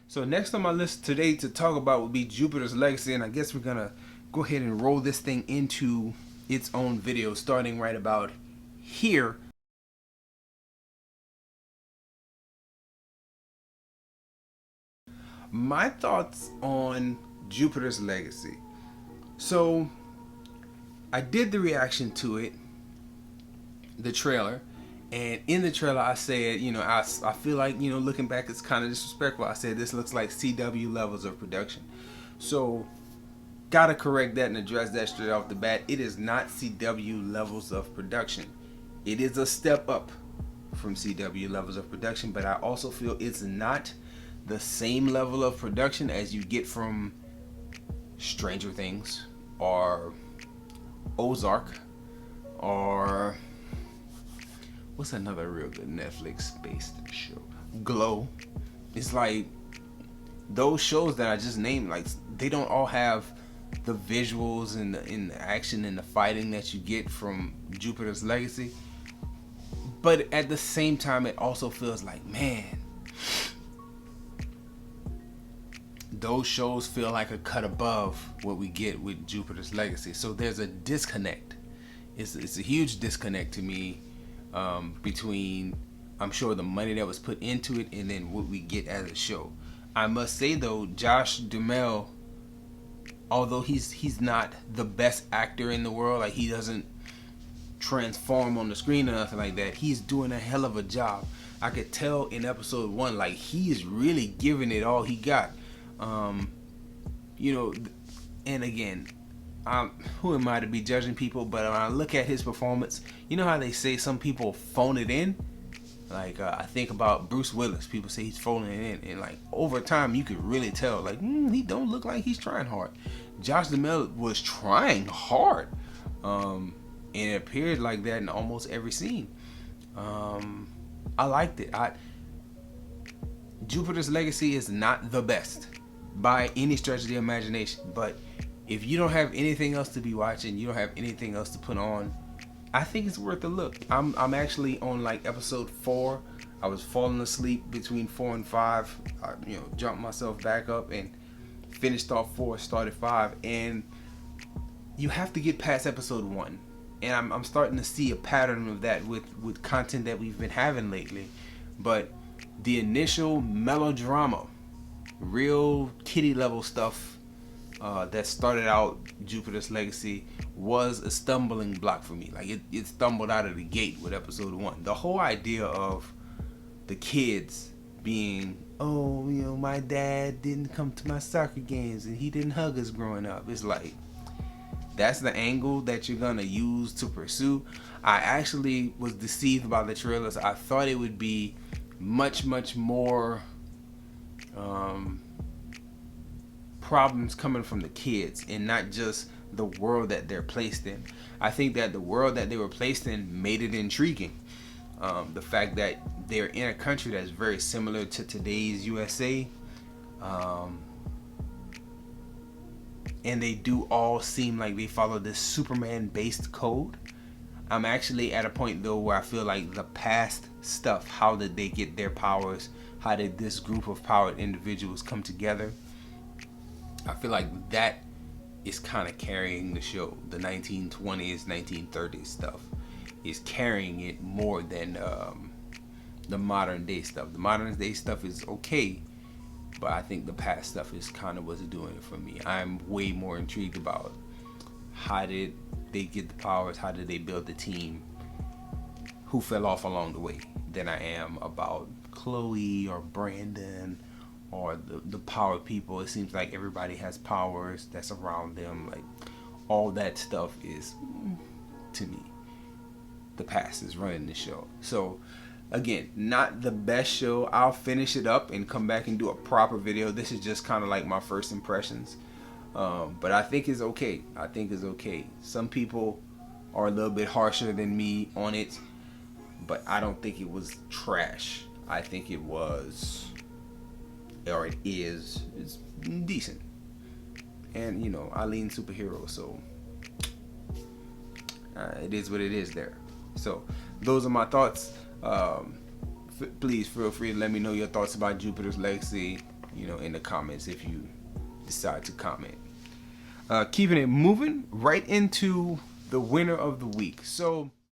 So next on my list today to talk about would be Jupiter's Legacy, and I guess we're gonna go ahead and roll this thing into its own video, starting right about here. My thoughts on Jupiter's Legacy. So I did the reaction to it, the trailer, and in the trailer I said, I feel like, looking back, it's kind of disrespectful. I said this looks like CW levels of production. So gotta correct that and address that straight off the bat. It is not CW levels of production. It is a step up from CW levels of production, but I also feel it's not the same level of production as you get from Stranger Things or Ozark or what's another real good Netflix based show? Glow. It's like those shows that I just named, like they don't all have the visuals and the action and the fighting that you get from Jupiter's Legacy. But at the same time, it also feels like, man, those shows feel like a cut above what we get with Jupiter's Legacy. So there's a disconnect. It's a huge disconnect to me between, I'm sure, the money that was put into it and then what we get as a show. I must say though, Josh Duhamel, although he's not the best actor in the world, like he doesn't transform on the screen or nothing like that, he's doing a hell of a job. I could tell in episode 1, like he is really giving it all he got. And again, who am I to be judging people? But when I look at his performance, you know how they say some people phone it in? Like I think about Bruce Willis. People say he's phoning it in, and like over time, you could really tell. Like he don't look like he's trying hard. Josh Duhamel was trying hard, and it appeared like that in almost every scene. I liked it. Jupiter's Legacy is not the best by any stretch of the imagination, but if you don't have anything else to be watching, you don't have anything else to put on, I think it's worth a look. I'm actually on like episode 4. I was falling asleep between 4 and 5. I jumped myself back up and finished off 4, started 5, and you have to get past episode 1. And I'm starting to see a pattern of that with content that we've been having lately. But the initial melodrama, real kiddie level stuff that started out Jupiter's Legacy was a stumbling block for me. Like it stumbled out of the gate with episode 1. The whole idea of the kids being, my dad didn't come to my soccer games and he didn't hug us growing up. It's like, that's the angle that you're gonna use to pursue. I actually was deceived by the trailers. I thought it would be much more problems coming from the kids and not just the world that they're placed in. I think that the world that they were placed in made it intriguing. The fact that they're in a country that's very similar to today's USA, and they do all seem like they follow this Superman based code. I'm actually at a point though where I feel like the past stuff, how did they get their powers, how did this group of powered individuals come together, I feel like that is kind of carrying the show. The 1920s, 1930s stuff is carrying it more than the modern day stuff. The modern day stuff is okay, but I think the past stuff is kind of what's doing it for me. I'm way more intrigued about how did they get the powers, how did they build the team, who fell off along the way, than I am about Chloe or Brandon or the power people. It seems like everybody has powers that's around them. Like all that stuff is, to me, the past is running the show. So again, not the best show. I'll finish it up and come back and do a proper video. This is just kind of like my first impressions. But I think it's okay. Some people are a little bit harsher than me on it, but I don't think it was trash. I think it was, or it is, it's decent. And I lean superhero, so it is what it is there. So those are my thoughts. Please feel free to let me know your thoughts about Jupiter's Legacy. you know, in the comments if you decide to comment. Keeping it moving right into the winner of the week. So